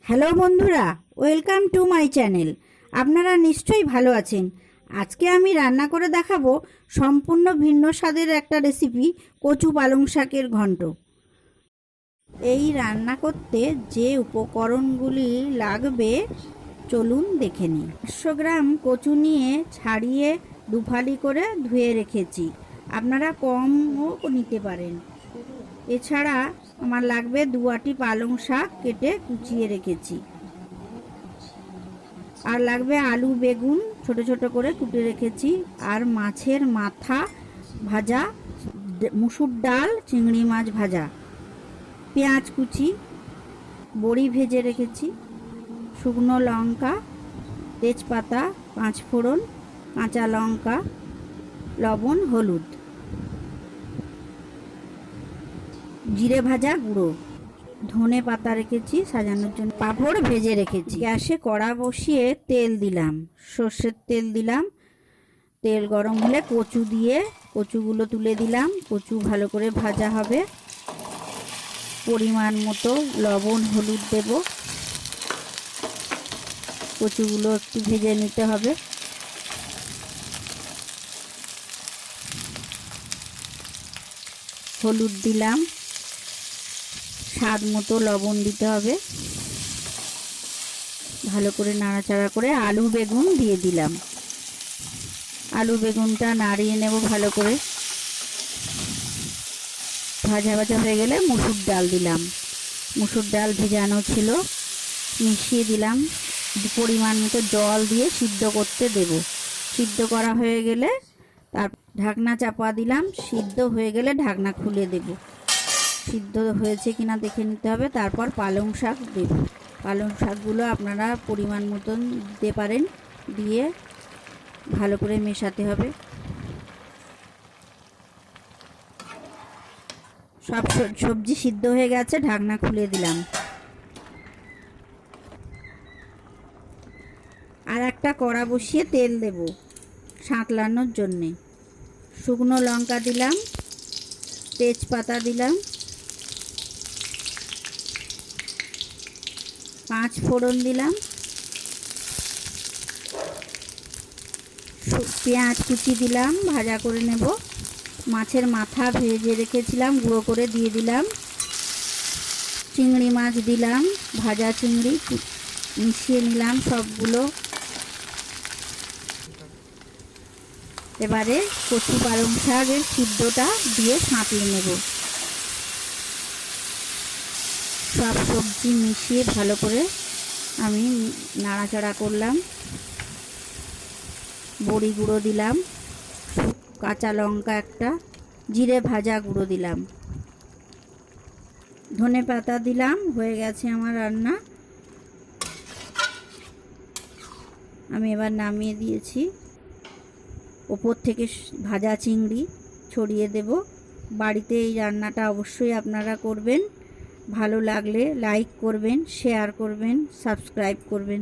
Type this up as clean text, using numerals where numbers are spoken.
Hello বন্ধুরা, welcome to my channel. আপনারা নিশ্চয়ই ভালো আছেন। আজকে আমি রান্না করে দেখাবো সম্পূর্ণ ভিন্ন স্বাদের একটা রেসিপি, কচু পালং শাকের ঘন্ট। এই রান্না করতে যে উপকরণগুলি লাগবে চলুন দেখে নিই। 500 গ্রাম কচু নিয়ে ছাড়িয়ে দুফালি করে ধুয়ে রেখেছি। আপনারা কমও নিতে পারেন। এছাড়া আমার লাগবে 2 আটি পালং শাক কেটে কুচিয়ে রেখেছি। আর লাগবে আলু বেগুন ছোট ছোট করে কুটে রেখেছি। আর মাছের মাথা ভাজা, মুসুর ডাল, চিংড়ি মাছ ভাজা, পেঁয়াজ কুচি, বড়ি ভেজে রেখেছি, শুকনো লঙ্কা, তেজপাতা, 5 ফোড়ন, কাঁচা লঙ্কা, লবণ, হলুদ, জিরে ভাজা গুঁড়ো, ধনে পাতা রেখেছি সাজানোর জন্য, পাঁপড় ভেজে রেখেছি। গ্যাসে কড়া বসিয়ে তেল দিলাম, সর্ষের তেল দিলাম। তেল গরম হলে কচু দিয়ে কচুগুলো তুলে দিলাম। কচু ভালো করে ভাজা হবে। পরিমাণ মতো লবণ হলুদ দেব। কচুগুলো একটু ভেজে নিতে হবে। হলুদ দিলাম, স্বাদ মতো লবণ দিতে হবে। ভালো করে নাড়াচাড়া করে আলু বেগুন দিয়ে দিলাম। আলু বেগুনটা নাড়িয়ে নেব ভালো করে। ভাজা ভাজা হয়ে গেলে মুসুর ডাল দিলাম। মুসুর ডাল ভেজানো ছিল, মিশিয়ে দিলাম। পরিমাণ মতো জল দিয়ে সিদ্ধ করতে দেব। সিদ্ধ করা হয়ে গেলে তার ঢাকনা চাপা দিলাম। সিদ্ধ হয়ে গেলে ঢাকনা খুলে দেব। সিদ্ধ হয়েছে কিনা দেখে নিতে হবে। তারপর পালং শাক দেব। পালং শাকগুলো আপনারা পরিমাণ মতন দিতে পারেন। দিয়ে ভালো করে মেশাতে হবে। সব সবজি সিদ্ধ হয়ে গেছে, ঢাকনা খুলে দিলাম। আর একটা কড়া বসিয়ে তেল দেব সাঁতলানোর জন্যে। শুকনো লঙ্কা দিলাম, তেজপাতা দিলাম, 5 ফোড়ন দিলাম, পেঁয়াজ কুচি দিলাম, ভাজা করে নেব। মাছের মাথা ভেজে রেখেছিলাম, গুঁড়ো করে দিয়ে দিলাম। চিংড়ি মাছ দিলাম, ভাজা চিংড়ি মিশিয়ে নিলাম সবগুলো। এবারে কচু পালং শাকের সিদ্ধটা দিয়ে সাঁতলে নেব। সব সবজি মিশিয়ে ভালো করে আমি নাড়াচাড়া করলাম। বড়ি গুঁড়ো দিলাম, কাঁচা লঙ্কা একটা, জিরে ভাজা গুঁড়ো দিলাম, ধনে পাতা দিলাম। হয়ে গেছে আমার রান্না। আমি এবার নামিয়ে দিয়েছি। ওপর থেকে ভাজা চিংড়ি ছড়িয়ে দেব। বাড়িতে এই রান্নাটা অবশ্যই আপনারা করবেন। ভালো লাগলে লাইক করবেন, শেয়ার করবেন, সাবস্ক্রাইব করবেন।